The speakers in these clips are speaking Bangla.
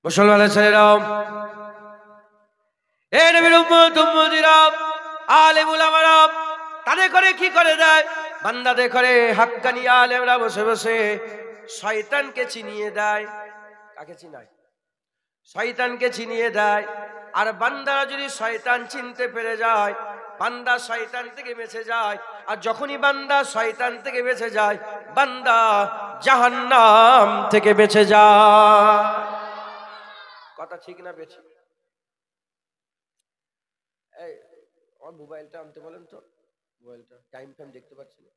মুসলমানের ছেলেরাও, এ নবীর উম্মত উম্মতিরা, আলেম উলামারা তাদের করে কি করে দেয়? বান্দাদের করে হাক্কানি আলেমরা বসে বসে শয়তানকে চিনিয়ে দেয়। কাকে চিনায়? শয়তানকে চিনিয়ে দেয়। আর বান্দারা যদি শয়তান চিনতে পেরে যায়, বান্দা শয়তান থেকে বেঁচে যায়। আর যখনই বান্দা শয়তান থেকে বেঁচে যায়, বান্দা জাহান্নাম থেকে বেঁচে যায়। কথা ঠিক না বেঁচে? এই আমার মোবাইলটা আনতে বলেন তো, মোবাইলটা টাইম টাইম দেখতে পাচ্ছি না।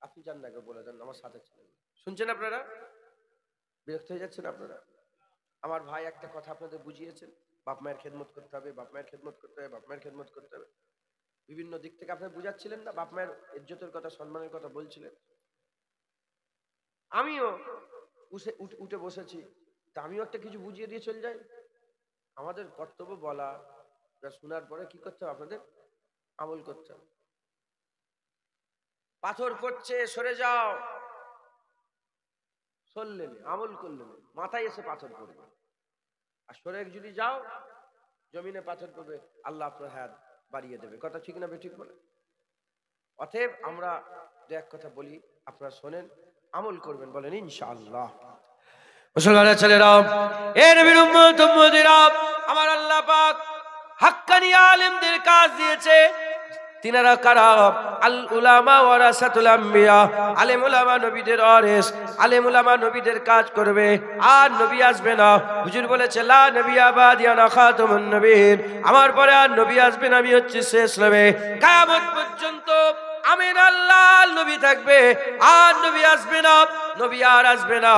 আপনি জান না, বলে দেন আমার সাথে ছিলেন। শুনছেন আপনারা? বিরক্ত হয়ে যাচ্ছেন আপনারা? আমার ভাই একটা কথা আপনাদের বুঝিয়েছেন, বাপ মায়ের খেদমত করতে হবে, বাপ মায়ের খেদমত করতে হবে, বাপ মায়ের খেদমত করতে হবে। বিভিন্ন দিক থেকে আপনারা বুঝাচ্ছিলেন না, বাপ মায়ের ইজ্জতের কথা, সম্মানের কথা বলছিলেন। আমিও উঠে বসেছি, তা আমিও একটা কিছু বুঝিয়ে দিয়ে চলে যাই। আমাদের কর্তব্য বলা, শোনার পরে কি করতে হবে? আপনাদের আমল করতে হবে। পাথর পড়ছে, সরে যাও, সরলেন, আমল করলেন, মাথায় এসে পাথর পড়বে। আর সরে যদি যাও, জমিনে পাথর পড়বে, আল্লাহ আপনার হাত বাড়িয়ে দেবে। কথা ঠিক না বেঠিক বলে? অতএব আমরা এক কথা বলি, আপনারা শোনেন, আমল করবেন, বলেন ইনশাআল্লাহ। মুসলমানের ছেলেরা, এ নবীর উম্মত উম্মতিরা, আমার আল্লাহ পাক হাক্কানি আলেমদের কাজ দিয়েছে। তিনারা কারা? আল উলামা ওয়ারাসাতুল আম্বিয়া। আলেম উলামা নবীদের ওয়ারিস। আলেম উলামা নবীদের কাজ করবে, আর নবী আসবে না। হুজুর বলেছে লা নবিয়্যা বাদি আনা খাতামুন নবীন, আমার পরে আর নবী আসবে না, আমি হচ্ছি শেষ নবী। কিয়ামত পর্যন্ত আমিন আল্লাহ নবী থাকবে, আর নবী আসবে না, নবী আর আসবে না।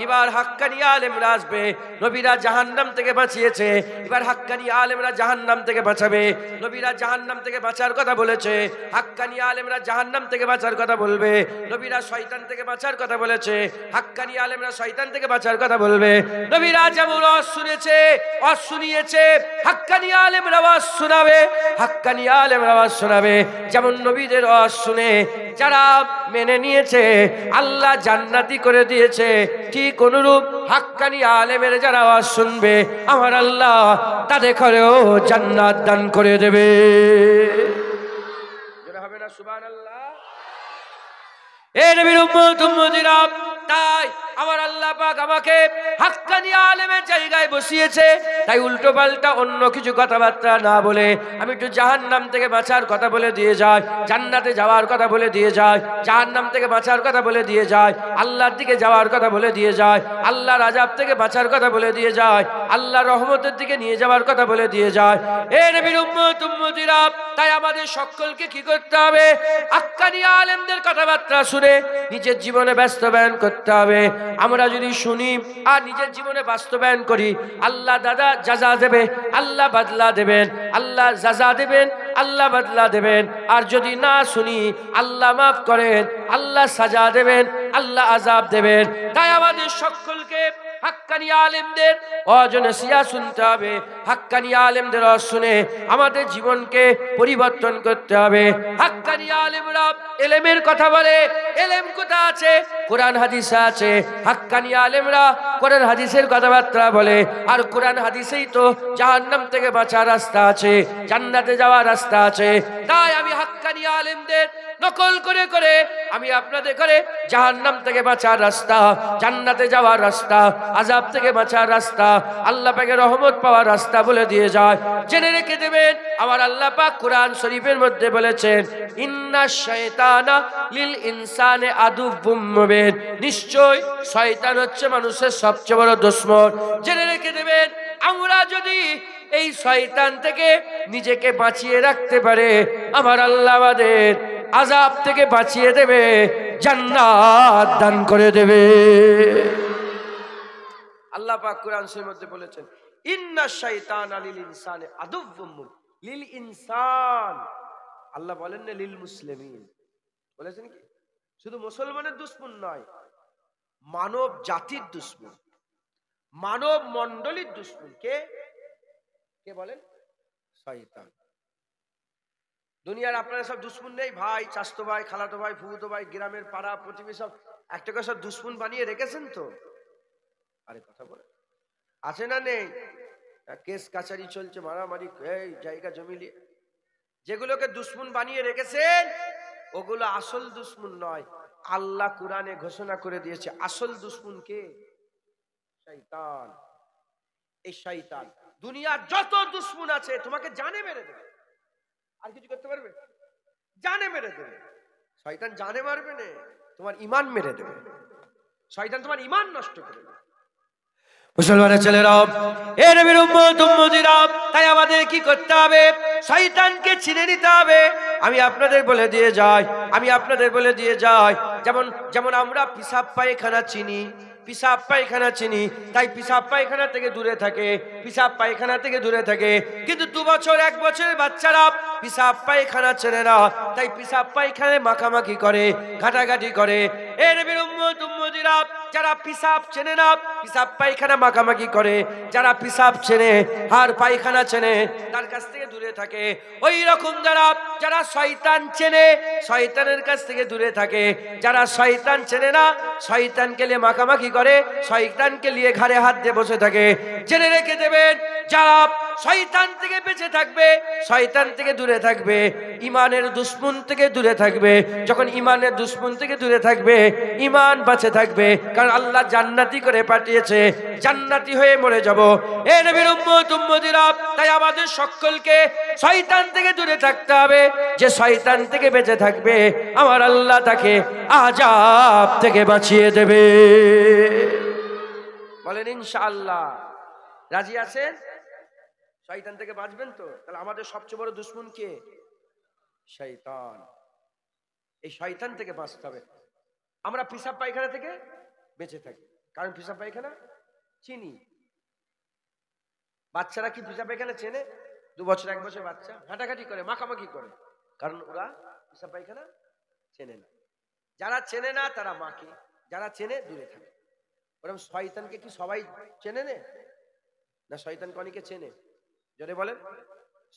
এবার হাক্কানি আলেমরা আসবে। নবীরা জাহান্নাম থেকে বাঁচিয়েছে, এবার হাক্কানি আলেমরা জাহান্নাম থেকে বাঁচাবে। নবীরা জাহান্নাম থেকে বাঁচার কথা বলেছে, হাক্কানি আলেমরা জাহান্নাম থেকে বাঁচার কথা বলবে। নবীরা শয়তান থেকে বাঁচার কথা বলেছে, হাক্কানি আলেমরা শয়তান থেকে বাঁচার কথা বলবে। নবীরা যেমন ওয়াজ শুনেছে, ওয়াজ শুনিয়েছে, হাক্কানি আলেমরা ওয়াজ শোনাবে, হাক্কানি আলেমরা ওয়াজ শোনাবে। যেমন নবীদের ওয়াজ শুনে যারা মেনে নিয়েছে, আল্লাহ জান্নাতি করে দিয়েছে, ঠিক অনুরূপ হাক্কানি আলেমের যারা ওয়াজ শুনবে, আমার আল্লাহ তাদের ঘরেও জান্নাত দান করে দেবে। যেটা হবে না সুবহানাল্লাহ। এ নবীর উম্মত উম্মতিরা, তাই আমার আল্লাহ পাক আমাকে হাক্কানি আলেমের জায়গায় বসিয়েছে। তাই উল্টো পাল্টা অন্য কিছু কথাবার্তা না বলে আমি একটু জাহান্নাম থেকে বাঁচার কথা বলে দিয়ে যাই, জান্নাতে যাওয়ার কথা বলে দিয়ে যাই, জাহান্নাম থেকে বাঁচার কথা বলে দিয়ে যাই, আল্লাহর দিকে যাওয়ার কথা বলে দিয়ে যাই, আল্লাহর আযাব থেকে বাঁচার কথা বলে দিয়ে যাই, আল্লাহর রহমতের দিকে নিয়ে যাওয়ার কথা বলে দিয়ে যাই। এ নবীর উম্মত উম্মতিরা, তাই আমাদের সকলকে কি করতে হবে? হাক্কানি আলেমদের কথাবার্তা শুনে নিজের জীবনে বাস্তবায়ন করতে হবে। আমরা যদি শুনি আর নিজের জীবনে বাস্তবায়ন করি, আল্লাহ দাদা জাযা দেবে, আল্লাহ বদলা দেবেন, আল্লাহ জাযা দেবেন, আল্লাহ বদলা দেবেন। আর যদি না শুনি, আল্লাহ মাফ করেন, আল্লাহ সাজা দেবেন, আল্লাহ আযাব দেবেন। তাই আমাদের সকলকে হাক্কানি আলেমদের অজনসিয়া শুনতে হবে, হাক্কানি আলেমদের শুনে আমাদের জীবনকে পরিবর্তন করতে হবে। হাক্কানি আলেমরা ইলমের কথা বলে, ইলম কোথায় আছে? কোরআন হাদিসে আছে। হাক্কানি আলেমরা কোরআন হাদিসের কথাবার্তা বলে, আর কোরআন হাদিসেই তো জাহান্নাম থেকে বাঁচার রাস্তা আছে, জান্নাতে যাওয়ার রাস্তা আছে। তাই আমি হাক্কানি আলেমদের নকল করে করে আমি আপনাদের করে জাহান্নাম থেকে বাঁচার রাস্তা, জান্নাতে যাওয়ার রাস্তা, আযাব থেকে বাঁচার রাস্তা, আল্লাহ পাকের রহমত পাওয়ার রাস্তা বলে দিয়ে যায়। জেনে রেখে দেবেন, আমার আল্লাহ পাক কোরআন শরীফের মধ্যে বলেছেন, ইন্নাশ শাইতানা লিল ইনসানি আদুউম মুবিন, নিশ্চয় শয়তান হচ্ছে মানুষের সবচেয়ে বড় দুশমন। জেনে রেখে দেবেন, আমরা যদি এই শয়তান থেকে নিজেকে বাঁচিয়ে রাখতে পারে, আমার আল্লাহ আমাদের আযাব থেকে বাঁচিয়ে দেবে, জান্নাত দান করে দেবে। আল্লাহ পাক কোরআন শরীফের মধ্যে বলেছেন, ইন্নাশ শাইতানা লিল ইনসানি আদুউম মুবিন, লিল ইনসান, আল্লাহ বলেন না লিল মুসলিমিন, বলেছেন কি? শুধু মুসলমানের দুশমন নয়, মানব জাতির দুশমন, মানব মণ্ডলীর দুশমন। কে কে বলেন? শয়তান। দুনিয়ার আপনারা সব দুশমন নেই, ভাই, চাচতো ভাই, খালাতো ভাই, ফুফুতো ভাই, গ্রামের পাড়া প্রতিবেশী সব একটা করে সব দুশমন বানিয়ে রেখেছেন তো? আরে কথা বলে আছে না নেই? কেস কাছারি চলছে, মারামারি, এই জায়গা জমি নিয়ে। যেগুলোকে দুশ্মন বানিয়ে রেখেছেন ওগুলো আসল দুশ্মন নয়। আল্লাহ কুরআনে ঘোষণা করে দিয়েছে আসল দুশ্মন কে? শয়তান। এই শয়তান দুনিয়ার যত দুশ্মন আছে তোমাকে জানে মেরে দেবে, আর কিছু করতে পারবে? জানে মেরে দেবে। শয়তান জানে মারবে না, তোমার ঈমান মেরে দেবে। শয়তান তোমার ঈমান নষ্ট করে দেবে। মুসলমানের ছেলেরা, এ নবীর উম্মত উম্মতিরা, তাই আমাদের কি করতে হবে? শয়তানকে চিনে নিতে হবে। আমি আপনাদের বলে দিয়ে যাই, যেমন যেমন আমরা পিসাব পায়খানা চিনি, তাই পিসাব পায়খানা থেকে দূরে থাকে। কিন্তু 2 বছর 1 বছরের বাচ্চারা পিসাব পায়খানা চেনে না, তাই পিসাব পায়খানায় মাখামাখি করে, ঘাটাঘাটি করে। এ নবীর উম্মত উম্মতিরা, যারা পিসাব চেনে না, পিসাব পায়খানা মাখামাখি করে, যারা পিসাব চেনে আর পায়খানা চেনে তার কাছ থেকে দূরে থাকে। ওই রকম যারা শয়তান চেনে, শয়তানের কাছ থেকে দূরে থাকে। যারা শয়তান চেনে না, শয়তানকে নিয়ে মাখামাখি করে, শয়তানকে নিয়ে ঘাড়ে হাত দিয়ে বসে থাকে। জেনে রেখে দেবেন, যারা শয়তান থেকে বেঁচে থাকবে, শয়তান থেকে দূরে থাকবে, ঈমানের দুশমন থেকে দূরে থাকবে। যখন ঈমানের দুশমন থেকে দূরে থাকবে, ঈমান বাঁচে থাকবে। কারণ আল্লাহ জান্নাতি করে পাঠিয়েছে, জান্নাতি হয়ে মরে যাব। এ নবীর উম্মত উম্মতিরা, তাই আমাদের সকলকে শয়তান থেকে দূরে থাকতে হবে। যে শয়তান থেকে বেঁচে থাকবে, আমার আল্লাহ তাকে আযাব থেকে বাঁচিয়ে দেবে। বলেন ইনশাআল্লাহ। রাজি আছেন? শয়তান থেকে বাঁচবেন তো? তাহলে আমাদের সবচেয়ে বড় দুশমন কে? শয়তান। এই শয়তান থেকে বাঁচতে হবে। আমরা পিসাব পায়খানা থেকে বেঁচে থাকি, কারণ পিসাব পায়খানা চিনি। বাচ্চারা কি পিসাব পায়খানা চেনে? 2 বছর 1 বছর বাচ্চা ঘাটাঘাটি করে, মাখামাখি করে, কারণ ওরা পিসাব পায়খানা চেনে না। যারা চেনে না তারা মাকে, যারা চেনে দূরে থাকে। ওরকম শয়তানকে কি সবাই চেনে না? শয়তানকে অনেকে চেনে। জোরে বলেন।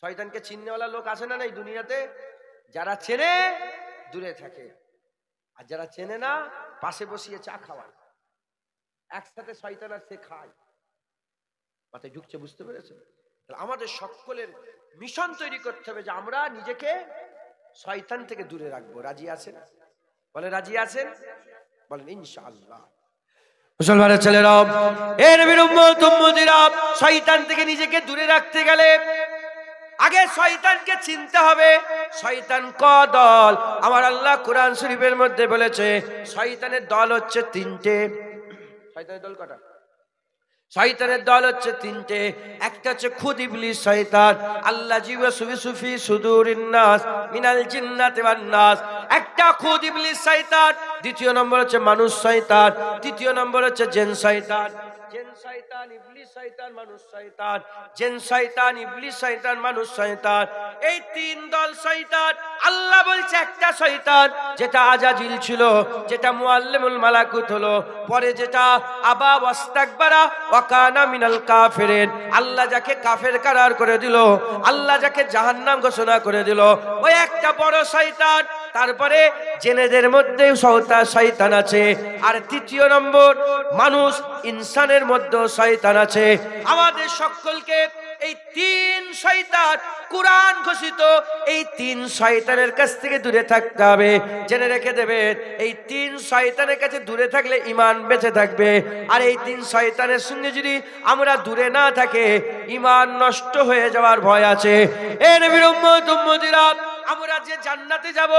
শয়তানকে চিননেওয়ালা লোক আছে না নাই দুনিয়াতে? যারা চেনে দূরে থাকে, আর যারা চেনে না পাশে বসিয়ে চা খাওয়ায়, একসাথে শয়তান আর সে খায়। মাথায় ঢুকছে? বুঝতে পেরেছেন? তাহলে আমাদের সকলের মিশন তৈরি করতে হবে যে আমরা নিজেকে শয়তান থেকে দূরে রাখবো। রাজি আছেন? বলে রাজি আছেন? বলেন ইনশাআল্লাহ। মুসলমানের ছেলেরা, এ নবীর উম্মত উম্মতিরা, শয়তান থেকে নিজেকে দূরে রাখতে গেলে আগে শয়তানকে চিনতে হবে। শয়তান ক দল? আমার আল্লাহ কুরআন শরীফের মধ্যে বলেছে শয়তানের দল হচ্ছে 3টে। শয়তানের দল কটা? শয়তানের দল হচ্ছে 3টে। একটা হচ্ছে খুদ ইবলিস শয়তান, আল্লাযী ওয়াসওয়াসু ফি সুদুরিন নাস মিনাল জিন্নাতি ওয়ান নাস। একটা খুদ ইবলিস শয়তান। দ্বিতীয় নম্বর হচ্ছে মানুষ শয়তান। তৃতীয় নম্বর হচ্ছে জিন শয়তান। জিন শয়তান, ইবলিস শয়তান, মানুষ শয়তান। জিন শয়তান, ইবলিস শয়তান, মানুষ শয়তান। এই 3 দল শয়তান। আল্লাহ বলছে একটা শয়তান যেটা আজাজিল ছিল, যেটা মুআল্লিমুল মালাকুত হলো, পরে যেটা আবা ওয়াস্তাকবারা ওয়া কানা মিনাল কাফিরিন, আল্লাহ যাকে কাফের করার করে দিল, আল্লাহ যাকে জাহান্নাম ঘোষণা করে দিল, ওই একটা বড় শয়তান। তারপরে জেনেদের মধ্যে শয়তান আছে। আর তৃতীয় নম্বর মানুষ ইনসানের মধ্যে শয়তান আছে। আমাদের সকলকে এই 3 শয়তান কুরআন ঘোষিত এই 3 শয়তানের কাছ থেকে দূরে থাকতে হবে। জেনে রেখে দেবেন, এই 3 শয়তানের কাছে দূরে থাকলে ঈমান বেঁচে থাকবে। আর এই 3 শয়তানের সঙ্গে যদি আমরা দূরে না থাকি, ঈমান নষ্ট হয়ে যাওয়ার ভয় আছে। এ নবীর উম্মত উম্মতিরা, আমরা যে জান্নাতে যাব,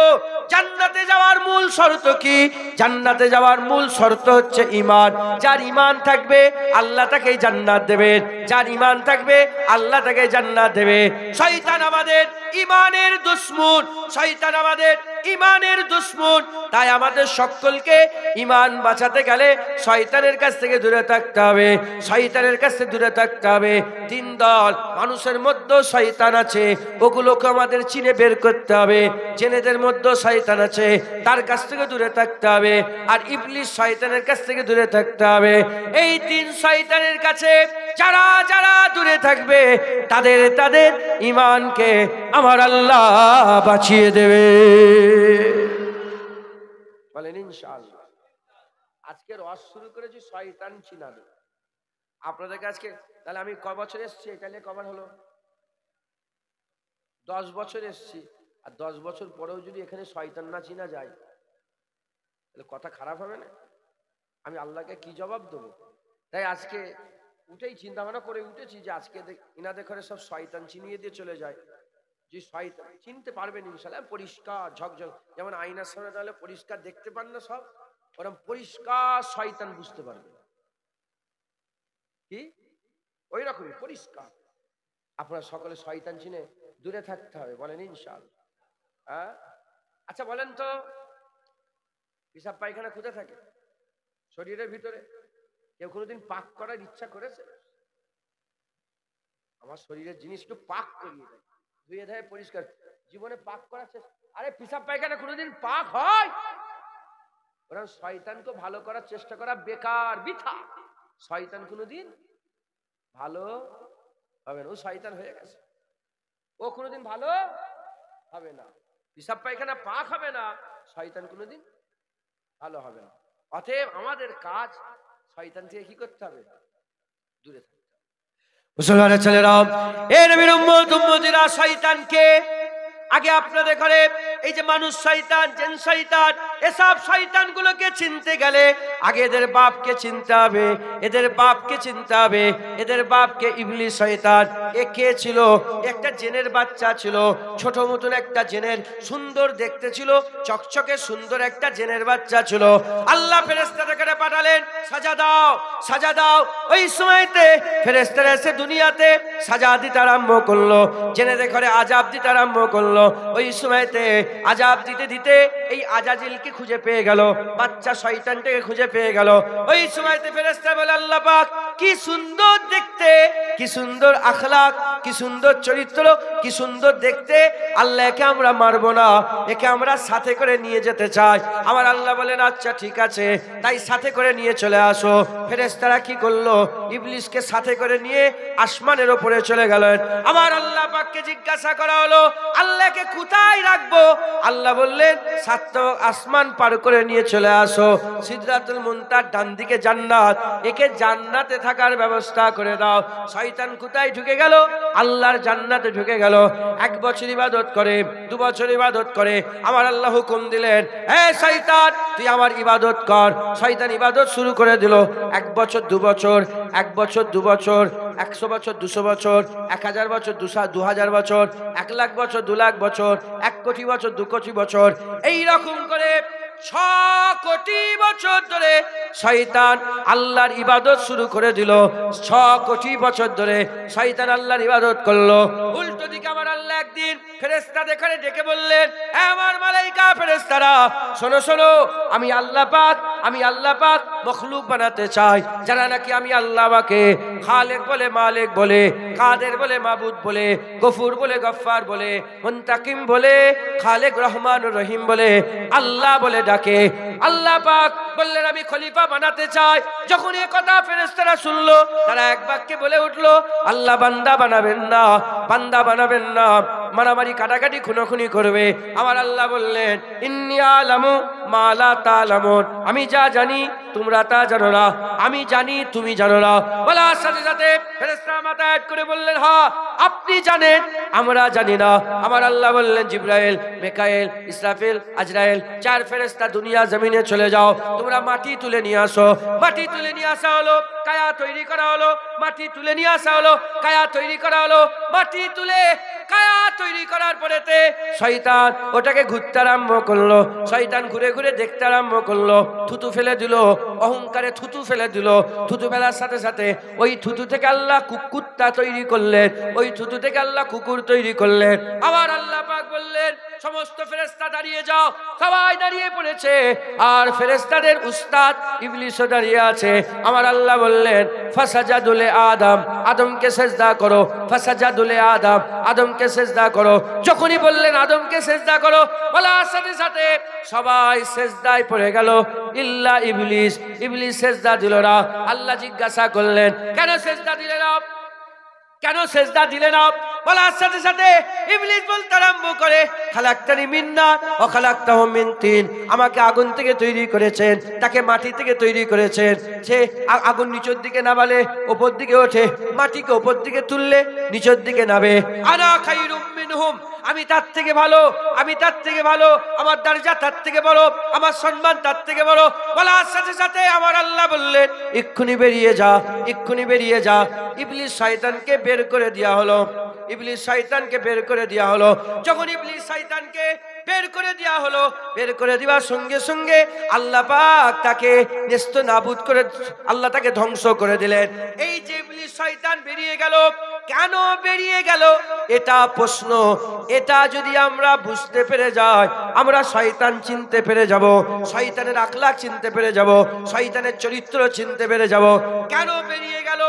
জান্নাতে যাওয়ার মূল শর্ত কি? জান্নাতে যাওয়ার মূল শর্ত হচ্ছে ঈমান। যার ঈমান থাকবে আল্লাহ তাকে জান্নাত দেবেন, যার ঈমান থাকবে আল্লাহ তাকে জান্নাত দেবে। শয়তান আমাদের ঈমানের দুশমন, শয়তান আমাদের ঈমানের দুশমন। তাই আমাদের সকলকে ঈমান বাঁচাতে গেলে শয়তানের কাছ থেকে দূরে থাকতে হবে, শয়তানের কাছ থেকে দূরে থাকতে হবে। 3 দল মানুষের মধ্যে শয়তান আছে, ওগুলোকে আমাদের চিনে বের করতে হবে। জেনেদের মধ্যে শয়তান আছে, তার কাছ থেকে দূরে থাকতে হবে। আর ইবলিস শয়তানের কাছ থেকে দূরে থাকতে হবে। এই 3 শয়তানের কাছে যারা যারা দূরে থাকবে তাদের ঈমানকে আমার আল্লাহ বাঁচিয়ে দেবে। বলেন ইনশাআল্লাহ। আজকের ওয়াজ শুরু করেছি শয়তান চিনাবে। আপনাদের কাছে তাহলে আমি ক বছর এসছি এটা নিয়ে কবার হলো? 10 বছর এসছি। আর 10 বছর পরেও যদি এখানে শয়তান না চিনা যায় তাহলে কথা খারাপ হবে না? আমি আল্লাহকে কি জবাব দেবো? তাই আজকে উঠেই চিন্তা ভাবনা করে উঠেছি যে আজকে ইনাদের ঘরে সব শয়তান চিনিয়ে দিয়ে চলে যায়। যে শয়তান চিনতে পারবেন ইনশাআল্লাহ, পরিষ্কার ঝকঝক, যেমন আয়নার সামনে তাহলে পরিষ্কার দেখতে পান না সব, ওরকম পরিষ্কার শয়তান বুঝতে পারবে। কি ওই রকমই পরিষ্কার। আপনারা সকলে শয়তান চিনে দূরে থাকতে হবে, বলেন ইনশাআল্লাহ। হ্যাঁ, আচ্ছা বলেন তো, পেশাব পায়খানা কোথায় থাকে? শরীরের ভিতরে। কেউ কোনোদিন পাক করার ইচ্ছা করেছে? আমার শরীরের জিনিস একটু পাক করিয়ে দেয়, ধুয়ে দেয়, পরিষ্কার জীবনে পাক করার চেষ্টা। আরে পেশাব পায়খানা কোনোদিন পাক হয়? ওরা শয়তানকে ভালো করার চেষ্টা করা বেকার, বৃথা। শয়তান কোনোদিন ভালো হবে না, ও শয়তান হয়ে গেছে, ও কোনোদিন ভালো হবে না। পেশাব পায়খানা পাক হবে না, শয়তান কোনোদিন ভালো হবে না। অতএব আমাদের কাজ শয়তান থেকে কি করতে হবে? দূরে থাকতে হবে। মুসলমানের ছেলেরা, এ নবীর উম্মত উম্মতিরা, শয়তানকে আগে আপনাদের ঘরে এই যে মানুষ শয়তান, জিন শয়তান, এসব শয়তানগুলোকে চিনতে গেলে আগে এদের বাপকে চিনতে হবে, এদের বাপকে চিনতে হবে। এদের বাপকে ইবলিস শয়তান। এ কে ছিল? একটা জিনের বাচ্চা ছিল, ছোট মতন একটা জিনের, সুন্দর দেখতে ছিল, চকচকে সুন্দর একটা জিনের বাচ্চা ছিল। আল্লাহ ফেরেশতাদেরকে পাঠালেন, সাজা দাও, সাজা দাও। ওই সময়তে ফেরেশতারা এসে দুনিয়াতে সাজা দিতে আরম্ভ করলো, জেনেদের ঘরে আযাব দিতে আরম্ভ করলো। ওই সময়তে আযাব দিতে দিতে এই আজাজিলকে খুঁজে পেয়ে গেল, বাচ্চা শয়তানটাকে খুঁজে পেয়ে গেল। ওই সময়তে ফেরেশতা বলে, আল্লাহ পাক কি সুন্দর দেখতে, কি সুন্দর আখলাক, কি সুন্দর চরিত্র, কি সুন্দর দেখতে, আল্লাহ একে আমরা মারবো না, একে আমরা সাথে করে নিয়ে যেতে চাই। আমার আল্লাহ বলেন আচ্ছা ঠিক আছে, তাই সাথে করে নিয়ে চলে আসো। ফেরেশতারা কি করলো? ইবলিসকে সাথে করে নিয়ে আসমানের উপরে চলে গেলেন। আমার আল্লাহ পাককে জিজ্ঞাসা করা হলো, আল্লাহকে কোথায় রাখবো? আল্লাহ বললেন, 7 আসমান পার করে নিয়ে চলে আসো, সিদরাতুল মুনতাহার ডান দিকে জান্নাত, একে জান্নাতে থাকার ব্যবস্থা করে দাও। শয়তান কোথায় ঢুকে গেল? আল্লাহর জান্নাতে ঢুকে গেল। 1 বছর ইবাদত করে, 2 বছর ইবাদত করে, আমার আল্লাহ হুকুম দিলেন, হে শয়তান তুই আমার ইবাদত কর। শয়তান ইবাদত শুরু করে দিল। 1 বছর 2 বছর, 1 বছর 2 বছর, 100 বছর 200 বছর, 1000 বছর 2000 বছর, 1 লাখ বছর 2 লাখ বছর, 1 কোটি বছর 2 কোটি বছর, এই রকম করে 6 কোটি বছর ধরে শয়তান আল্লাহর ইবাদত শুরু করে দিল। 6 কোটি বছর ধরে শয়তান আল্লাহর ইবাদত করলো। উল্টো দিকে আমার আল্লাহ একদিন ফেরেশতাদের ঘরে ডেকে বললেন, হে আমার মালাইকা ফেরেশতারা, শোনো শোনো, আমি আল্লাহ পাক মখলুক বানাতে চাই, যারা নাকি আমি আল্লাহ পাকে খালেক বলে, মালিক বলে, কাদের বলে, মাবুদ বলে, গফুর বলে, গফফার বলে, মুনতাকিম বলে, খালেক রহমানুর রহিম বলে, আল্লাহ বলে ডাকে। আল্লাহ পাক বললেন আমি খলিফা বানাতে চাই। যখন এই কথা ফেরেশতারা শুনলো, তারা এক বাক্যে বলে উঠলো, আল্লাহ বান্দা বানাবেন না, বান্দা বানাবেন না, মারামারি কাটাকাটি খুনোখুনি করবে। আমার আল্লাহ বললেন, ইন্নী আলামু মা লা তা'লামুন, আমি যা জানি তোমরা তা জানো না, আমি জানি তুমি জানো না। বলার সাথে সাথে ফেরেশতারা মাথা হেঁট করে বললেন, হ্যাঁ আপনি জানেন, আমরা জানি না। আমার আল্লাহ বললেন, জিবরাইল, মিকাইল, ইসরাফিল, আজরাইল, 4 ফেরেশতা দুনিয়া জমিনে চলে যাও, তোমরা মাটি তুলে নিয়ে আসো। মাটি তুলে নিয়ে আসা হলো, কায়া তৈরি করা হলো, মাটি তুলে নিয়ে আসা হলো, কায়া তৈরি করা হলো। মাটি তুলে কায়া তৈরি করার পরেতে শয়তান ওটাকে ঘুরতে আরম্ভ করলো। শয়তান ঘুরে ঘুরে দেখতে আরম্ভ করলো, থুতু ফেলে দিল, অহংকারে থুতু ফেলে দিল। থুতু ফেলার সাথে সাথে ওই থুতু থেকে আল্লাহ কুকুরটা তৈরি করলেন, ওই থুতু থেকে আল্লাহ কুকুর তৈরি করলেন। আবার আল্লাহ পাক বললেন, সমস্ত ফেরেশতা দাঁড়িয়ে যাও। সবাই দাঁড়িয়ে পড়েছে, আর ফেরেশতাদের উস্তাদ ইবলিসও দাঁড়িয়ে আছে। আমার আল্লাহ বললেন, ফাসাজাদুলে আদম, আদমকে সেজদা করো। ফাসাজাদুলে আদম, আদমকে সেজদা করো। যখনই বললেন আদমকে সেজদা করো, বলার সাথে সাথে সবাই সেজদায় পড়ে গেল, ইল্লা ইবলিস। ইবলিস সেজদা দিল না। আল্লাহ জিজ্ঞাসা করলেন, কেন সেজদা দিলে না? কেন সেজদা দিলে না? বলার সাথে সাথে ইবলিস বলতে আরম্ভ করে খালাকতানি মিন নার ওয়া খালাকতাহু মিন তিন, আমাকে আগুন থেকে তৈরি করেছেন, তাকে মাটি থেকে তৈরি করেছেন। সে আগুন নিচের দিকে নামালে উপর দিকে ওঠে, মাটিকে উপর দিকে তুললে নিচের দিকে নামে। আনা খায়রুম মিনহুম, আমি তার থেকে ভালো, আমি তার থেকে ভালো, আমার দরজা তার থেকে বড়, আমার সম্মান তার থেকে বড়। বলার সাথে সাথে আমার আল্লাহ বললেন এক্ষুনি বেরিয়ে যা, এক্ষুনি বেরিয়ে যা। ইবলিস শয়তানকে বের করে দেয়া হলো, ইবলিস শয়তানকে বের করে দেয়া হলো। যখন ইবলিস শয়তানকে বের করে দেয়া হলো, বের করে দেওয়ার সঙ্গে সঙ্গে আল্লাহ পাক তাকে নেস্তনাবুদ করে, আল্লাহ তাকে ধ্বংস করে দিলেন। এই যে ইবলিস শয়তান বেরিয়ে গেল, কেন বেরিয়ে গেল এটা প্রশ্ন। এটা যদি আমরা বুঝতে পেরে যাই, আমরা শয়তান চিনতে পেরে যাব, শয়তানের আখলাক চিনতে পেরে যাব, শয়তানের চরিত্র চিনতে পেরে যাব। কেন বেরিয়ে গেল?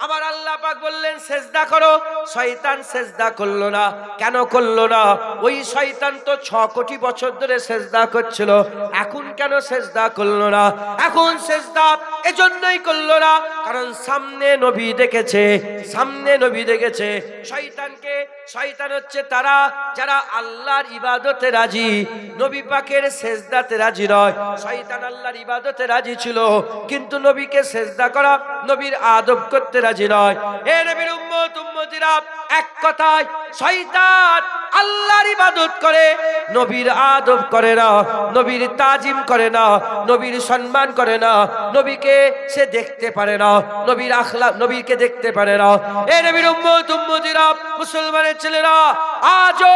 আমার আল্লাহ পাক বললেন সেজদা করো, শয়তান সেজদা করলো না। কেন করলো না? ওই শয়তান তো 6 কোটি বছর ধরে সেজদা করছিল, এখন কেন সেজদা করলো না? এখন সেজদা এজন্যই করলো না কারণ সামনে নবী দেখেছে, সামনে নবী দেখেছে। শয়তানকে, শয়তান হচ্ছে তারা যারা আল্লাহর ইবাদতে রাজি, নবী পাকের সেজদাতে রাজি নয়। শয়তান আল্লাহর ইবাদতে রাজি ছিল কিন্তু নবীকে সেজদা করা, নবীর আদব করতে রাজি নয়। এ নবীর উম্মত উম্মতিরা, এক কথায় শয়তান আল্লাহর ইবাদত করে, নবীর আদব করে না, নবীর তাজিম করে না, নবীর সম্মান করে না, নবীকে সে দেখতে পারে না, নবীর আখলাক, নবীকে দেখতে পারে না। এ নবীর উম্মত উম্মতিরা, মুসলমানের ছেলেরা, আজও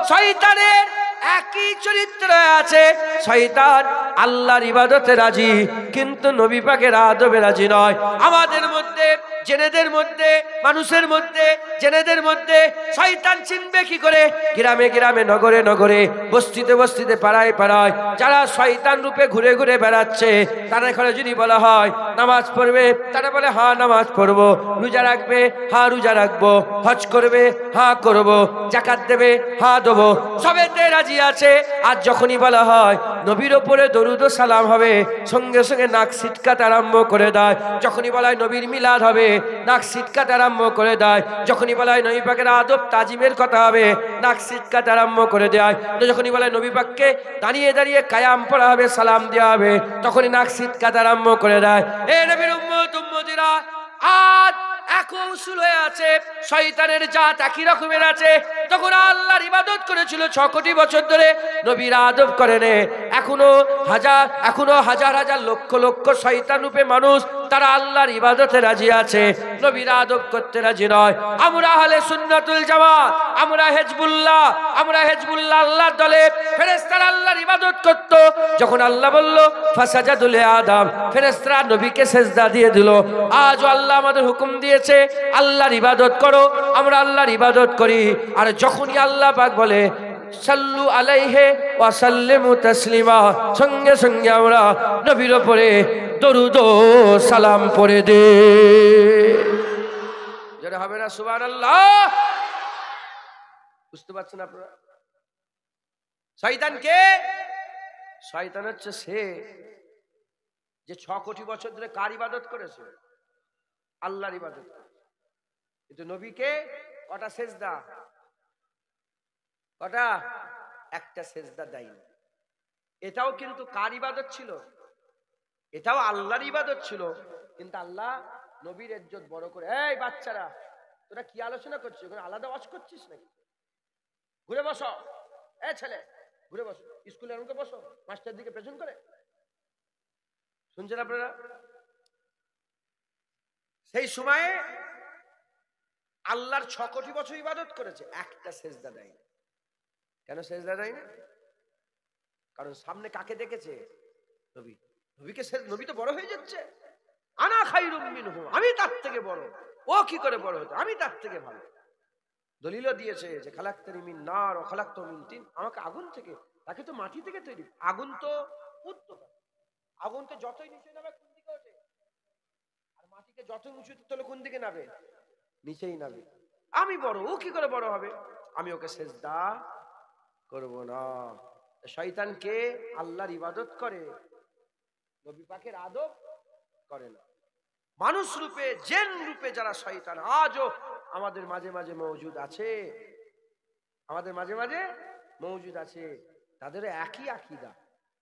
শয়তানের একই চরিত্র আছে। শয়তান আল্লাহর ইবাদতে রাজি কিন্তু নবী পাকের আদবে রাজি নয়। আমাদের মধ্যে, জেনেদের মধ্যে, মানুষের মধ্যে, জেনেদের মধ্যে শয়তান চিনবে কি করে? গ্রামে গ্রামে, নগরে নগরে, বস্তিতে বস্তিতে, পাড়ায় পাড়ায় যারা শয়তান রূপে ঘুরে ঘুরে বেড়াচ্ছে, তারা এখানে যদি বলা হয় নামাজ পড়বে, তারা বলে হ্যাঁ নামাজ পড়বো। রোজা রাখবে, হ্যাঁ রোজা রাখবো। হজ করবে, হ্যাঁ করবো। যাকাত দেবে, হ্যাঁ দেবো। সবেতে রাজি আছে। আর যখনই বলা হয় নবীর ওপরে দরুদ ও সালাম হবে, সঙ্গে সঙ্গে নাক সিটকাতে আরম্ভ করে দেয়। যখনই বলা হয় নবীর মিলাদ হবে, নাক সিটকাতে আরম্ভ করে দেয়। যখনই বলা হয় নবী পাকের আদব তাজিমের কথা হবে, নাক সিটকাতে আরম্ভ করে দেয়। তো যখনই বলা হয় নবী পাককে দাঁড়িয়ে দাঁড়িয়ে কায়াম পড়া হবে, সালাম দেওয়া হবে, তখনই নাক সিটকাতে আরম্ভ করে দেয়। এ নবীর উম্মত উম্মতিরা, আজ এখন উসুল হয়ে আছে, শয়তানের জাত একই রকমের আছে। তখন আল্লাহর ইবাদত করেছিল 6 কোটি বছর ধরে, নবীর আদব করেনি। এখনো হাজার হাজার লক্ষ লক্ষ শয়তান রূপে মানুষ, তারা আল্লাহর ইবাদতে রাজি আছে, নবীর আদব করতে রাজি নয়। আমরা আহলে সুন্নাতুল জামাত, আমরা হিজবুল্লাহ, আমরা হিজবুল্লাহ আল্লাহর দলে। ফেরেশতারা আল্লাহর ইবাদত করত, যখন আল্লাহ বলল ফাসাজাদু লিআদম, ফেরেশতারা নবীকে সিজদা দিয়ে দিল। আজও আল্লাহ আমাদের হুকুম দিয়েছে আল্লাহর ইবাদত করো, আমরা আল্লাহর ইবাদত করি। আর যখনই আল্লাহ পাক বলে সাল্লু আলাইহি ওয়া সাল্লিমু তাসলিমা, সঙ্গে সঙ্গে আমরা নবীর উপরে দরুদ ও সালাম পড়ে দে। যারা হবে না সুবহানাল্লাহ। বুঝতে পারছেন আপনারা? শয়তান কে? শয়তান হচ্ছে সে যে 6 কোটি বছর ধরে কার ইবাদত করেছে? আল্লাহর ইবাদত। কিন্তু নবীকে কটা সেজদা? কটা? একটা সেজদা দেয়নি। এটাও কিন্তু কার ইবাদত ছিল? এটাও আল্লাহর ইবাদত ছিল। কিন্তু আল্লাহ নবীর ইজ্জত বড় করে, এই বাচ্চারা তোরা কি আলোচনা করছিস? ওখানে আলাদা ওয়াজ করছিস নাকি? ঘুরে বসো। এই ছেলে ঘুরে বসো, স্কুলে এমনকে বসো, মাস্টার দিকে পেছন করে। শুনছেন আপনারা? সেই সময়ে আল্লাহর 6 কোটি বছর ইবাদত করেছে, একটা সেজদা দেয় না। কেন সেজদা দেয় না? কারণ সামনে কাকে দেখেছে? নবী। নবীকে, নবী তো বড় হয়ে যাচ্ছে। আনা খায়রুম মিনহু, আমি তার থেকে বড়। ও কি করে বড় হতো? আমি তার থেকে ভালো। দলিলও দিয়েছে যে খালাকতানি মিন নার ওয়া খালাকতাহু মিন তিন, আমাকে আগুন থেকে, তাকে তো মাটি থেকে তৈরি। আগুন তো ঊর্ধ্বগামী, আগুনকে যতই নিচে নামে কোন দিকে ওঠে? আর মাটিকে যত উঁচুতে তোলে কোন দিকে নামে? নিচেই নামে। আমি বড়, ও কি করে বড় হবে? আমি ওকে সেজদা করব না। শয়তানকে আল্লাহর ইবাদত করে, নবী পাকের আদব করে না। মানুষ রূপে, জিন রূপে যারা শয়তান, আজও আমাদের মাঝে মাঝে মওজুদ আছে, আমাদের মাঝে মাঝে মওজুদ আছে। তাদেরও একই আকীদা,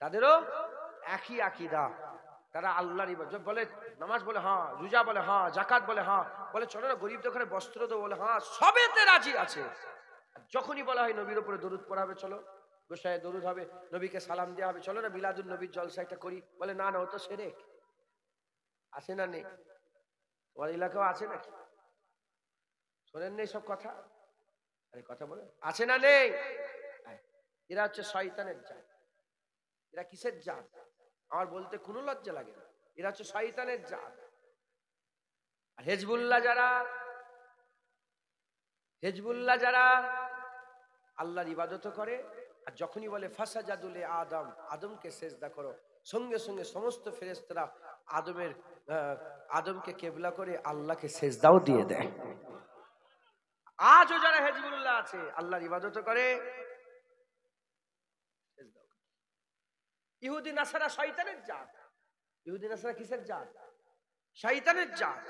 তাদেরও একই আকীদা। তারা আল্লাহর ইবাদত বলে, নামাজ বলে হ্যাঁ, রোজা বলে হ্যাঁ, যাকাত বলে হ্যাঁ, বলে চলো না গরিবদের ঘরে বস্ত্র দেবো বলে হ্যাঁ, সবেতে রাজি আছে। যখনই বলা হয় নবীর উপরে দরুদ পড়া হবে, চলো গোসায় দরুদ হবে, নবীকে সালাম দেওয়া হবে, চলো না মিলাদুন নবীর জলসা একটা করি, বলে না না ও তো শিরক। আছে না নেই? তোমার এলাকাও আছে নাকি? শোনেন নেই সব কথা? আরে কথা বলে, আছে না নেই? এরা হচ্ছে শয়তানের জাত। এরা কিসের জাত আমার বলতে কোনো লজ্জা লাগে না, এরা হচ্ছে শয়তানের জাত। আর হেজবুল্লাহ যারা, হেজবুল্লাহ যারা আল্লাহর ইবাদত করে, আর যখনই বলে ফাসাজাদুলে আদম, আদমকে সেজদা করো, সঙ্গে সঙ্গে সমস্ত ফেরেশতারা আদমকে কেবলা করে আল্লাহকে সেজদাও দিয়ে দেয়। আজও যারা হেজবুল্লাহ আছে আল্লাহর ইবাদত করে, ইহুদি নাসারা শয়তানের জাত। ইহুদি নাসারা কিসের জাত? শয়তানের জাত।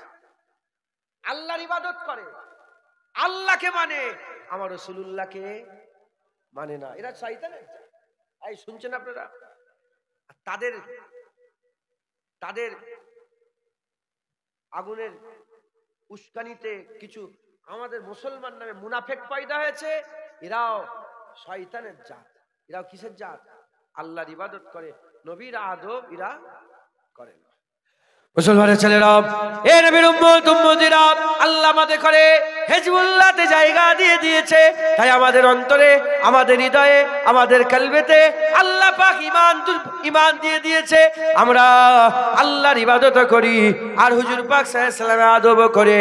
আল্লাহর ইবাদত করে, আল্লাহকে মানে, আমার রাসূলুল্লাহকে মানে না। এরা শয়তানের জাত। এই শুনছেন আপনারা? তাদের তাদের আগুনের উস্কানিতে কিছু আমাদের মুসলমান নামে মুনাফেক পয়দা হয়েছে। এরাও শয়তানের জাত। এরাও কিসের জাত? আল্লাহর ইবাদত করে, নবীর আদব এরা করে না। মুসলমানের ছেলেরা, এ নবীর উম্মত উম্মতিরা, আল্লাহ আমাদের করে হিজবুল্লাহতে জায়গা দিয়ে দিয়েছে। তাই আমাদের অন্তরে, আমাদের হৃদয়ে, আমাদের কলবেতে আল্লাহ পাক ঈমান দিয়ে দিয়েছে। আমরা আল্লাহর ইবাদত করি আর হুজুর পাক সাল্লাল্লাহু আলাইহি ওয়াসাল্লামের আদব করে,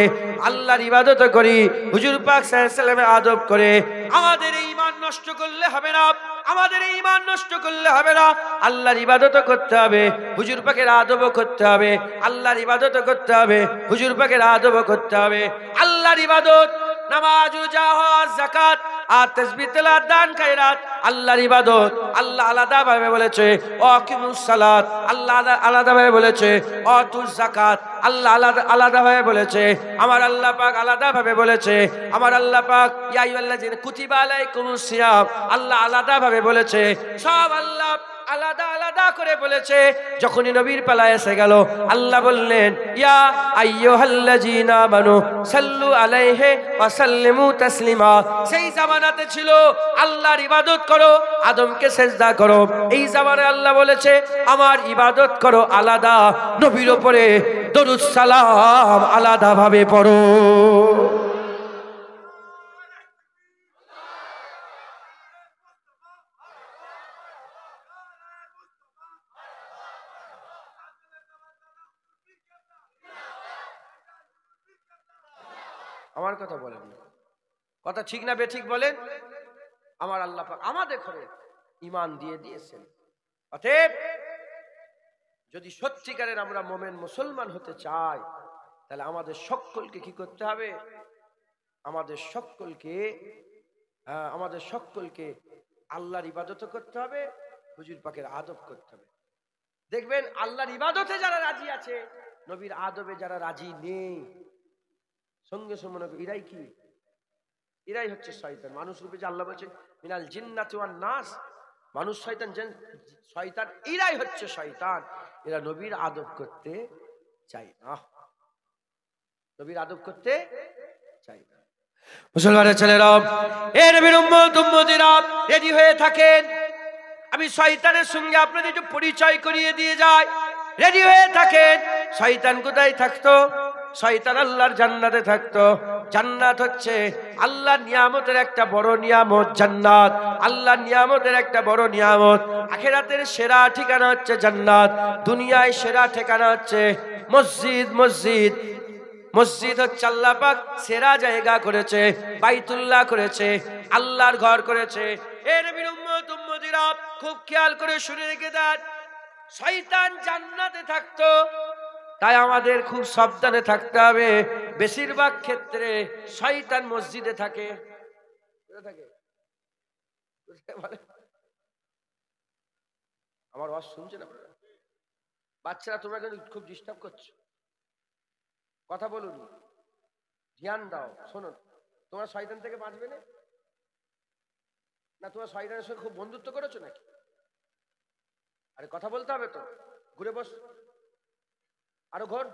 আল্লাহর ইবাদত করি হুজুর পাক সাল্লাল্লাহু আলাইহি ওয়াসাল্লামের আদব করে। আমাদের এই ঈমান নষ্ট করলে হবে না, আমাদের এই ঈমান নষ্ট করলে হবে না। আল্লাহর ইবাদত করতে হবে, হুজুর পাকের আদব করতে হবে, আল্লাহর ইবাদত করতে হবে, হুজুর পাকের আদব করতে হবে। আল্লাহর ইবাদত, নামাজ, রোজা, হজ, যাকাত আর তাসবিহ, তেলাওয়াত, দান, খায়রাত আল্লাহর ইবাদত। আল্লাহ আলাদা ভাবে বলেছে আকিমুস সালাত, আল্লাহ আলাদা ভাবে বলেছে আতুজ যাকাত, আল্লাহ আলাদা ভাবে বলেছে, আমার আল্লাহ পাক আলাদা ভাবে বলেছে, আমার আল্লাহ পাক ইয়া আইয়ুহাল্লাযিনা কুতিবা আলাইকুমুস সিয়াম, আল্লাহ আলাদা ভাবে বলেছে। সব আল্লাহ আলাদা আলাদা করে বলেছে। যখনই নবীর পালা এসে গেল, আল্লাহ বললেন ইয়া আইয়ুহাল্লাযিনা আমানু সাল্লু আলাইহি ওয়া সাল্লিমু তাসলিমা। সেই জামানাতে ছিল আল্লাহর ইবাদত করো, আদমকে সেজদা করো। এই জামানায় আল্লাহ বলেছে আমার ইবাদত করো আলাদা, নবীর উপরে দরুদ সালাম আলাদা ভাবে পড়ো। আমার কথা বলেন, কথা ঠিক না বেঠিক বলেন? আমার আল্লাহ পাক আমাদের ঘরে ঈমান দিয়ে দিয়েছেন। অতএব যদি সত্যিকারের আমরা মুমিন মুসলমান হতে চাই, তাহলে আমাদের সকলকে কি করতে হবে? আমাদের সকলকে আল্লাহর ইবাদত করতে হবে, হুজুর পাকের আদব করতে হবে। দেখবেন আল্লাহর ইবাদতে যারা রাজি আছে, নবীর আদবে যারা রাজি নেই, সঙ্গে সঙ্গে মনে করি এরাই কি? এরাই হচ্ছে শয়তান। মানুষ রূপে যে আল্লাহ বলছেন মিনাল জিন্নাতি ওয়ান নাস, মানুষ শয়তান, শয়তান এরাই হচ্ছে শয়তান। এরা নবীর আদব করতে চায় না, নবীর আদব করতে চায় না। মুসলমানের ছেলেরা, এ নবীর উম্মত উম্মতিরা রেডি হয়ে থাকেন। আমি শয়তানের সঙ্গে আপনাদের একটু পরিচয় করিয়ে দিয়ে যাই। রেডি হয়ে থাকেন। শয়তান কোথায় থাকতো? শয়তান আল্লাহর জান্নাতে থাকতো। জান্নাত হচ্ছে আল্লাহর নিয়ামতের একটা বড় নিয়ামত। জান্নাত আল্লাহর নিয়ামতের একটা বড় নিয়ামত। আখিরাতের সেরা ঠিকানা হচ্ছে জান্নাত, দুনিয়ায় সেরা ঠিকানা হচ্ছে মসজিদ। মসজিদ হচ্ছে আল্লাহ পাক সেরা জায়গা করেছে, বাইতুল্লাহ করেছে, আল্লাহর ঘর করেছে। এ নবীর উম্মত উম্মতিরা খুব খেয়াল করে শুনে রেখে দেন, শয়তান জান্নাতে থাকতো, তাই আমাদের খুব সাবধানে থাকতে হবে। বেশিরভাগ ক্ষেত্রে শয়তান মসজিদে থাকে। আমার আওয়াজ শুনছেন আপনারা? বাচ্চারা তোমরা কিন্তু খুব ডিস্টার্ব করছো, কথা বলুন। ধ্যান দাও। শোনো, তোমার শয়তান থেকে বাঁচবে না? না তোমার শয়তানের সঙ্গে খুব বন্ধুত্ব করেছো নাকি? আরে কথা বলতে হবে তো। ঘুরে বস, আরো ঘর।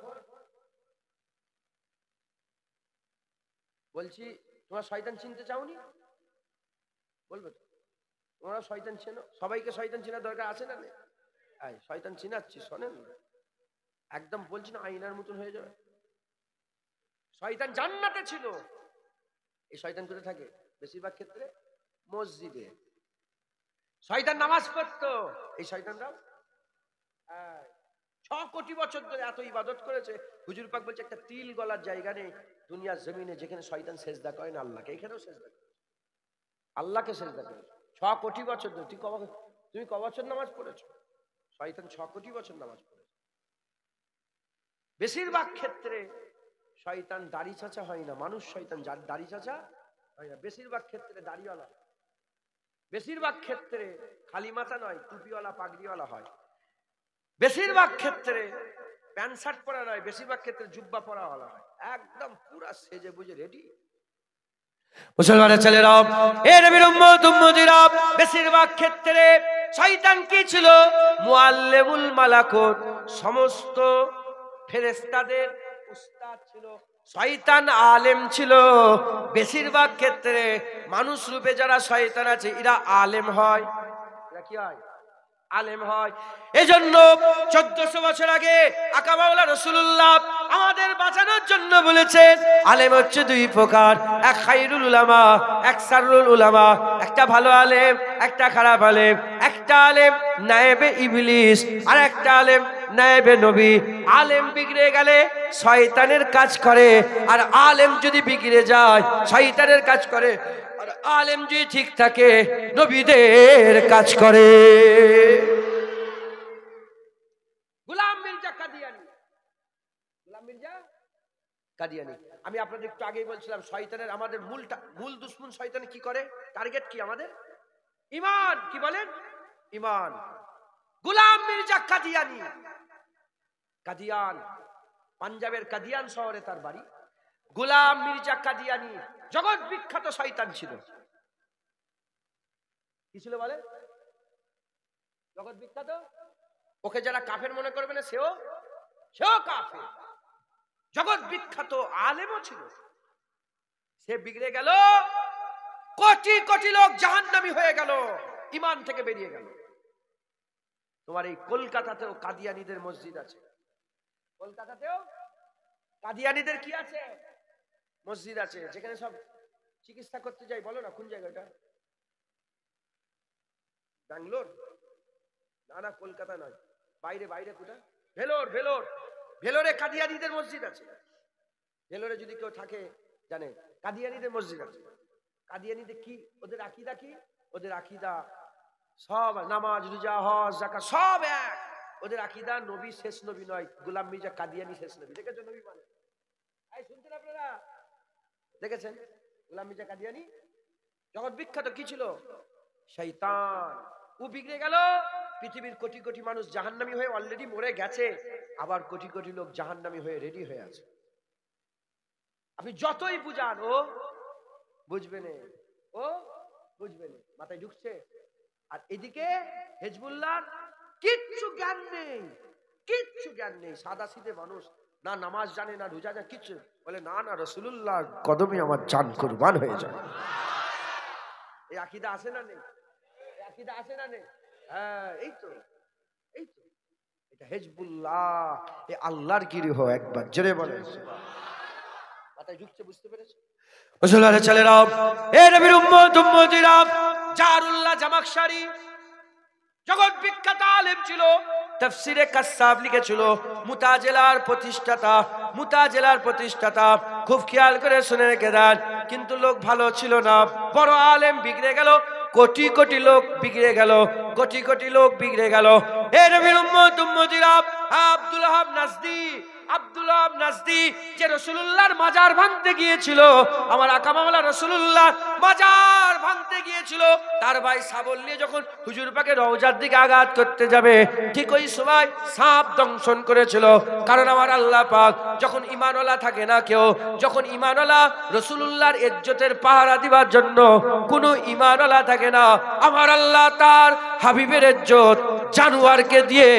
বলছি তোমার শয়তান চিনতে চাওনি? বলবে তো তোমরা শয়তান চেনো? সবাইকে শয়তান চেনার দরকার আছে না? শয়তান চিনাচ্ছি, শোনেন একদম বলছি না, আয়নার মতন হয়ে যাবে। শয়তান জান্নাতে ছিল। এই শয়তান কোথায় থাকে? বেশিরভাগ ক্ষেত্রে মসজিদে। শয়তান নামাজ পড়তো। এই শয়তানরা 6 কোটি বছর ধরে এত ইবাদত করেছে। হুজুর পাক বলছে একটা তিল গলার জায়গা নেই দুনিয়ার জমিনে যেখানে শয়তান সেজদা করে না আল্লাহকে। এখানেও সেজদা করে, আল্লাহকে সেজদা করে 6 কোটি বছর ধরে। তুমি ক বছর নামাজ পড়েছো? শয়তান 6 কোটি বছর নামাজ পড়েছে। বেশিরভাগ ক্ষেত্রে শয়তান দাড়ি চাচা হয় না, মানুষ শয়তান দাড়ি চাচা হয় না। বেশিরভাগ ক্ষেত্রে দাড়িওয়ালা, বেশিরভাগ ক্ষেত্রে খালি মাথা নয় টুপিওয়ালা পাগড়িওয়ালা হয়। বেশিরভাগ ক্ষেত্রে প্যান্ট শার্ট পরা নয়, বেশিরভাগ ক্ষেত্রে জুব্বা পরাওয়ালা হয়। একদম পুরা সেজে বুঝে রেডি। মুসলমানের ছেলেরা, এ নবীর উম্মত উম্মতিরা, বেশিরভাগ ক্ষেত্রে শয়তান কি ছিল? মুআল্লিমুল মালাকুত, সমস্ত ফেরেশতাদের উস্তাদ ছিল। শয়তান আলেম ছিল। বেশিরভাগ ক্ষেত্রে মানুষ রূপে যারা শয়তান আছে এরা আলেম হয়। এরা কি হয়? আলেম হয়। এজন্য 1400 বছর আগে আকা মাওলা রাসূলুল্লাহ আমাদের বাঁচানোর জন্য বলেছেন আলেম হচ্ছে 2 প্রকার, এক খায়রুল উলামা, এক শাররুল উলামা। একটা ভালো আলেম, একটা খারাপ আলেম। একটা আলেম নায়েবে ইবলিস, আর একটা আলেম নায়েবে নবী। আলেম বিগড়ে গেলে শয়তানের কাজ করে, আর আলেম যদি বিগড়ে যায় শয়তানের কাজ করে। আর আলেম যদি ঠিক থাকে নবীদের কাজ করে। গোলাম মির্জা কাদিয়ানী, গোলাম মির্জা কাদিয়ানী। আমি আপনাদের একটু আগেই বলছিলাম শয়তানের আমাদের মূল দুশমন শয়তান কি করে? টার্গেট কি আমাদের? ঈমান। কি বলেন? ঈমান। গোলাম মির্জা কাদিয়ানী, কাদিয়ান, পাঞ্জাবের কাদিয়ান শহরে তার বাড়ি। গোলাম মির্জা কাদিয়ানী জগৎ বিখ্যাত শয়তান ছিল। কি ছিল বলেন? জগৎ বিখ্যাত। ওকে যারা কাফের মনে করবে না সেও কাফের। জগৎ বিখ্যাত আলেমও ছিল। সে বিগড়ে গেল, কোটি কোটি লোক জাহান্নামী হয়ে গেল, ঈমান থেকে বেরিয়ে গেল। তোমার এই কলকাতাতেও কাদিয়ানীদের মসজিদ আছে। কলকাতাতেও কাদিয়ানীদের কি আছে? মসজিদ আছে, যেখানে সব চিকিৎসা করতে যাই। বলো না কোন জায়গাটা? ব্যাঙ্গালোর? না, কলকাতা নয়, বাইরে। বাইরে কোথায়? ভেলোর। ভেলোরে কাদিয়ানীদের মসজিদ আছে। ভেলোরে যদি কেউ থাকে জানে কাদিয়ানীদের মসজিদ আছে। কাদিয়ানীদের কি? ওদের আকীদা কি? ওদের আকীদা সব নামাজ, রোজা, হজ, যাকাত সব এক। ওদের আকীদা নবী শেষ নবী নয়, গোলাম মির্জা কাদিয়ানী শেষ নবী। দেখেছেন নবী মানে? শুনছেন আপনারা? দেখেছেন গোলাম মির্জা কাদিয়ানী? জগৎ বিখ্যাত। কি ছিল? শয়তান। ও বিগড়ে গেল। পৃথিবীর কোটি কোটি মানুষ জাহান্নামী হয়ে অলরেডি মরে গেছে, আবার কোটি কোটি লোক জাহান্নামী হয়ে রেডি হয়ে আছে। আপনি যতই বুঝান ও বুঝবে না, ও বুঝবে না, মাথায় ঢুকছে। আর এদিকে হিজবুল্লাহ কিচ্ছু জ্ঞান নেই, কিচ্ছু জ্ঞান নেই। সাদা সিধে মানুষ, না নামাজ জানে না রোজা জানে, কিচ্ছু বলে না রাসূলুল্লাহ কদমে আমার জান কুরবান হয়ে যায়। এই আকীদা আছে না নেই? এই আকীদা আছে না নেই? হ্যাঁ, এই তো এটা হিজবুল্লাহ, এই আল্লাহর গিরহ। একবার জোরে বলেন মাথায় ঢুকছে, বুঝতে পেরেছে? মুসলমানের ছেলেরা, এ নবীর উম্মত উম্মতিরা, জারুল্লাহ জামাখশারি জগৎ বিখ্যাত আলেম ছিল। তাফসিরে কাসাব লিখেছিল। মুতাজিলার প্রতিষ্ঠাতা। খুব খেয়াল করে শুনে রেখে দেন। কিন্তু লোক ভালো ছিল না, বড় আলেম বিগড়ে গেল, কোটি কোটি লোক বিগড়ে গেল, কোটি কোটি লোক বিগড়ে গেল। এ নবীর উম্মত উম্মতিরা, আব্দুল ওয়াহাব নাজদি, আব্দুল ওয়াহাব নাজদি যে রাসূলুল্লাহর মাজার ভাঙতে গিয়েছিল, আমার আকা মাওলা রাসূলুল্লাহ মাজার ভাঙতে গিয়েছিল, তার ভাই শাবল নিয়ে যখন হুজুর পাকের রওজার দিকে আঘাত করতে যাবে, ঠিক ওই সময় সাপ দংশন করেছিল। কারণ আমার আল্লাহ পাক যখন ঈমানওয়ালা থাকে না কেউ, যখন ঈমানওয়ালা রাসূলুল্লাহর ইজ্জতের পাহারা দিবার জন্য কোনো ঈমানওয়ালা থাকে না, আমার আল্লাহ তার হাবিবের ইজ্জত জানোয়ারকে দিয়ে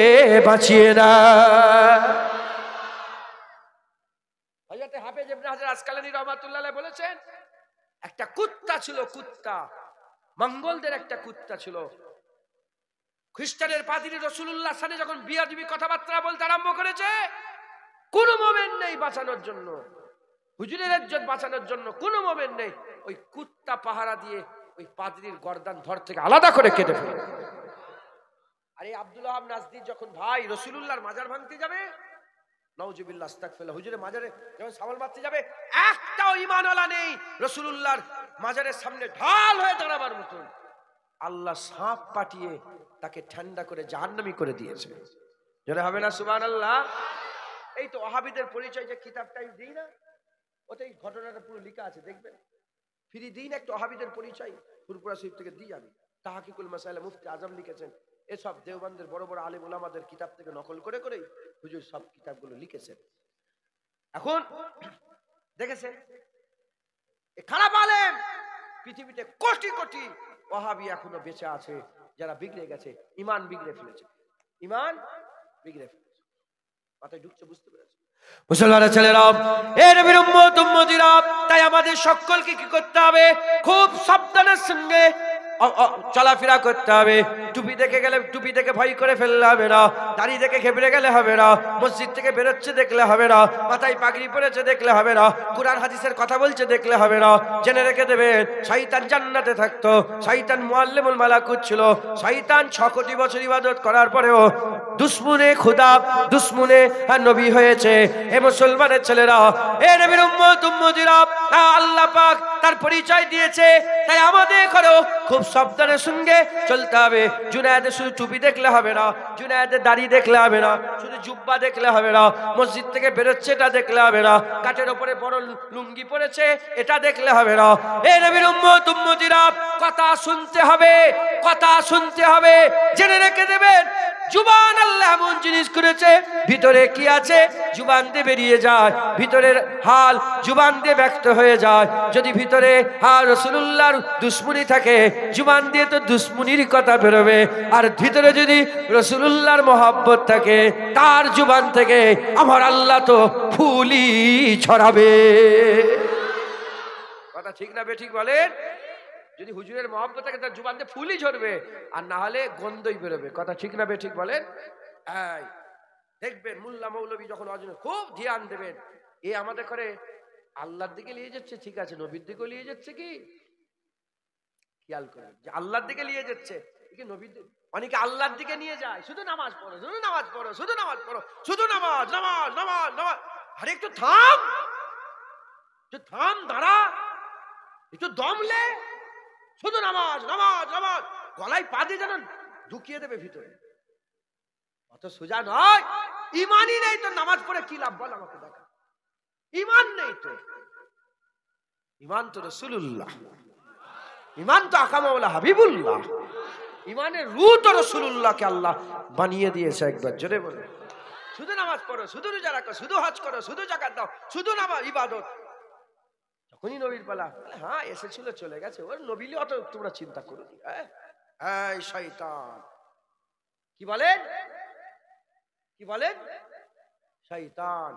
বাঁচিয়ে না। হযরত হাফেজ ইবনে হাজার আসকালানী রাহমাতুল্লাহ আলাইহি বলেছেন, একটা কুত্তা ছিল, কুত্তা, মঙ্গলদের একটা কুত্তা ছিল। খ্রিস্টানের পাদ্রী রাসূলুল্লাহর সাথে যখন বিয়াদবি কথাবার্তা বলতে আরম্ভ করেছে, কোনো মোমেন নেই বাঁচানোর জন্য, হুজুরের ইজ্জত বাঁচানোর জন্য কোনো মোমেন নেই। ওই কুত্তা পাহারা দিয়ে ওই পাদ্রীর গর্দান ধর থেকে আলাদা করে কেটে ফেলে। আর এই আব্দুল ওয়াহাব নাজদি যখন ভাই রাসূলুল্লাহর মাজার ভাঙতে যাবে, নাউজুবিল্লাহ আস্তাগফিরুল্লাহ, হুজুরের মাজারে যখন সামাল মারতে যাবে, একটাও ঈমানওয়ালা নেই রাসূলুল্লাহর মাজারের সামনে ঢাল হয়ে দাঁড়াবার মতন। আল্লাহ সাপ পাঠিয়ে তাকে ঠান্ডা করে জাহান্নামী করে দিয়েছে। জোরে হবে না সুবহানাল্লাহ? এই তো ওয়াহাবিদের পরিচয় যে কিতাবটা আমি দিই না, ওতেই ঘটনাটা পুরো লেখা আছে, দেখবেন। ফিরি দিন একটা ওয়াহাবিদের পরিচয় ফুরফুরা শরীফ থেকে দিই আমি। তাহকিকুল মাসাইল মুফতি আজম লিখেছেন। এসব দেওবন্দের বড় বড় আলেম উলামাদের কিতাব থেকে নকল করে করে হুজুর সব কিতাবগুলো লিখেছেন। এখন দেখেছেন খারাপ আলেম পৃথিবীতে কোটি কোটি ওয়াহাবি এখনো বেঁচে আছে, যারা বিগড়ে গেছে, ঈমান বিগড়ে ফেলেছে, ঈমান বিগড়ে ফেলেছে। মাথায় ঢুকছে, বুঝতে পেরেছে? মুসলমানের ছেলেরা, এ নবীর উম্মত উম্মতিরা, তাই আমাদের সকলকে কি করতে হবে? খুব সাবধানের সঙ্গে চলাফেরা করতে হবে। টুপি দেখে গেলে টুপি দেখে ভয় করে ফেললে হবে না, দাড়ি দেখে ঘেবড়ে গেলে হবে না, মসজিদ থেকে বেরোচ্ছে দেখলে হবে না, মাথায় পাগড়ি পরেছে দেখলে হবে না, কুরআন হাদিসের কথা বলছে দেখলে হবে না। জেনে রেখে দেবেন, শয়তান জান্নাতে থাকতো, শয়তান মুআল্লিমুল মালাকুত ছিল, শয়তান 6 কোটি বছর ইবাদত করার পরেও দুশমনে খোদা, দুশমনে নবী হয়েছে। এ মুসলমানের ছেলেরা, এ নবীর উম্মত উম্মতিরা, আল্লাহ পাক তার পরিচয় দিয়েছে, তাই আমাদের করো খুব সাবধানের সঙ্গে চলতে হবে। জুনায়েদের শুধু টুপি দেখলে হবে না, জুনায়েদের দাড়ি দেখলে হবে না, শুধু জুব্বা দেখলে হবে না, মসজিদ থেকে বেরোচ্ছে এটা দেখলে হবে না, কাঠের ওপরে বড় লুঙ্গি পরেছে এটা দেখলে হবে না। এ নবীর উম্মত উম্মতিরা, কথা শুনতে হবে, কথা শুনতে হবে। জেনে রেখে দেবেন, জুবান আল্লাহ এমন জিনিস করেছে, ভিতরে কি আছে জুবান দিয়ে বেরিয়ে যায়, ভিতরের হাল জুবান দিয়ে ব্যক্ত হয়ে যায়। যদি ভিতরে রাসূলুল্লাহর দুশমনি থাকে, জুবান দিয়ে তো দুশমনির কথা বেরোবে। আর ভিতরে যদি রাসূলুল্লাহর মহব্বত থাকে, তার জুবান থেকে আমার আল্লাহ তো ফুলই ছড়াবে। কথা ঠিক না বেঠিক বলেন? যদি হুজুরের মহব্বত থাকে, তার জুবান দিয়ে ফুলই ঝরবে, আর না হলে গন্ধই বেরোবে। কথা ঠিক না বেঠিক বলেন? এই দেখবেন মোল্লা মৌলবী যখন অজনে খুব ধ্যান দেবেন, এ আমাদের করে আল্লাহর দিকে নিয়ে যাচ্ছে, ঠিক আছে, নবীর দিকে নিয়ে যাচ্ছে কি খেয়াল করেন, যে আল্লাহর দিকে নিয়ে যাচ্ছে কি নবীর দিকে। অনেকে আল্লাহর দিকে নিয়ে যায়, শুধু নামাজ পড়ো, শুধু নামাজ পড়ো, শুধু নামাজ পড়ো, শুধু নামাজ নামাজ নামাজ নামাজ। আরে একটু থাম, একটু থাম, দাঁড়া, একটু দমলে, শুধু নামাজ নামাজ নামাজ, গলায় পা দিয়ে যেন ঢুকিয়ে দেবে ভিতরে। অত সোজা নয়। ইমানই নেই তো নামাজ পড়ে কি লাভ? বল আমাকে, দেখা। ইমান নেই তো, ইমান তো রাসূলুল্লাহ, ইমান তো আকা মাওলা হাবিবুল্লাহ, ইমানের রূহ তো রাসূলুল্লাহকে আল্লাহ বানিয়ে দিয়েছে। একবার জোরে বলো, শুধু নামাজ পড়ো, শুধু রোজা রাখো, শুধু হজ করো, শুধু যাকাত দাও, শুধু নামাজ ইবাদত। যখনই নবীর পালা, হ্যাঁ এসেছিল চলে গেছে, ওর নবীলি অত তোমরা চিন্তা করো। এই শয়তান, কি বলেন, কি বলেন? শয়তান।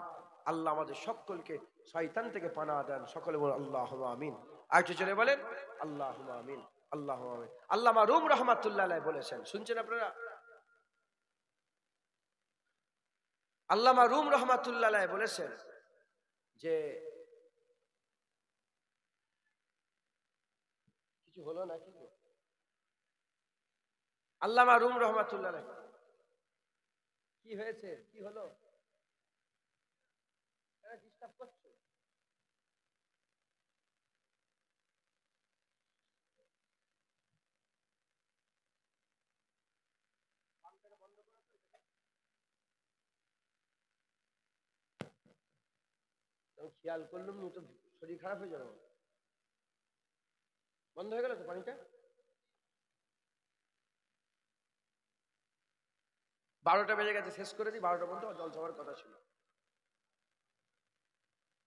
আল্লাহ আমাদের সকলকে শয়তান থেকে পানাহ দেন। সকলে বলেন আল্লাহুম্মা আমিন। আরেকটু জোরে বলেন আল্লাহুম্মা আমিন, আল্লাহুম্মা আমিন। আল্লামা রুম রাহমাতুল্লাহ আলাইহি বলেছেন, শুনছেন আপনারা? আল্লামা রুম রাহমাতুল্লাহ আলাইহি বলেছেন যে কিছু হলো নাকি? আল্লামা রুম রাহমাতুল্লাহ আলাইহি, কি হয়েছে, কি হলো? ডিস্টার্ব করছে? খেয়াল করলাম নি তো শরীর খারাপ হয়ে যাবে। বন্ধ হয়ে গেল তো পানিটা। 12টা বেজে গেছে, শেষ করে দিই। 12টা পর্যন্ত জল খাওয়ার কথা ছিল।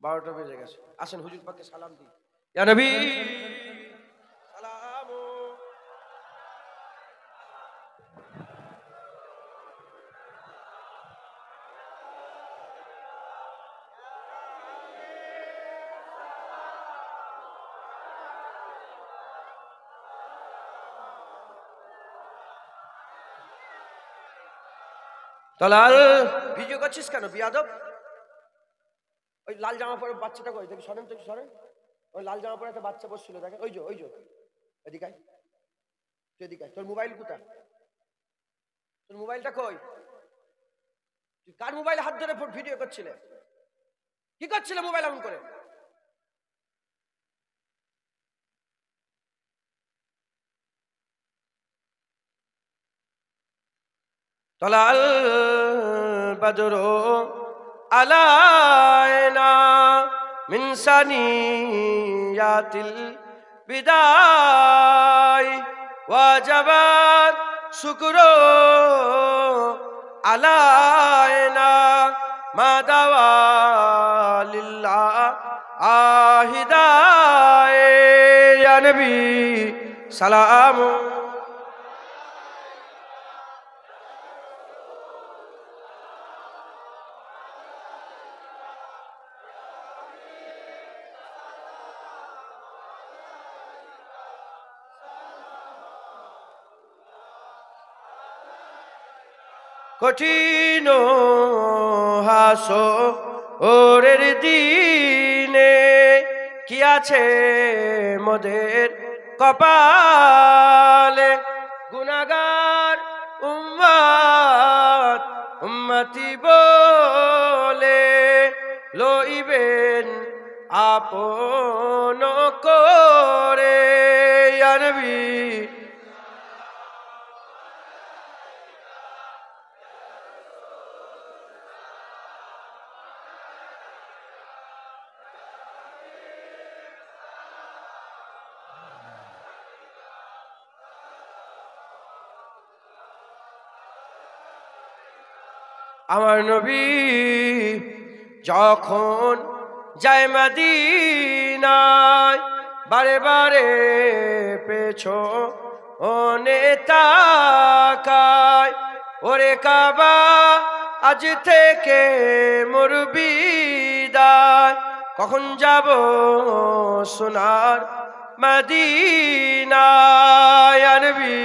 12টা বেজে গেছে। আসেন হুজুর পাককে সালাম দিই। ইয়া নবী সালাম। তালাল ভিডিও করছিস কেন বিয়াদব? ওই লাল জামা পরে বাচ্চাটা কই দেখি, সরেন তো, সরেন। ওই লাল জামা পরে একটা বাচ্চা বসছিল, দেখেন ওই যে, ওই যে এদিকে আয়, তুই এদিকে আয়। তোর মোবাইল কোথায়? তোর মোবাইলটা কই? তুই কার মোবাইলে হাত ধরে ভিডিও করছিলে? কি করছিলে মোবাইল অন করে? তালাল বাদরু আলাইনা মিন সানিয়াতিল বিদায় ওয়াজাবাত শুকরু আলাইনা মা দাওয়া লিল্লাহ আহিদায় ইয়া নবী সালাম। কঠিন হাসো ওরের দিনে কি আছে মোদের কপালে, গুনাহগার উম্মত উম্মতি বলে লইবেন আপন করে ইয়া নবী। আমার নবী যখন যায় মদিনায় বারে বারে পেছনে তাকায়, ওরে কাবা আজ থেকে মোর বিদায়, কখন যাব সোনার মদিনায় ইয়া নবী।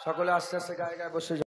সকলে আস্তে আস্তে গায়ে গায়ে বসে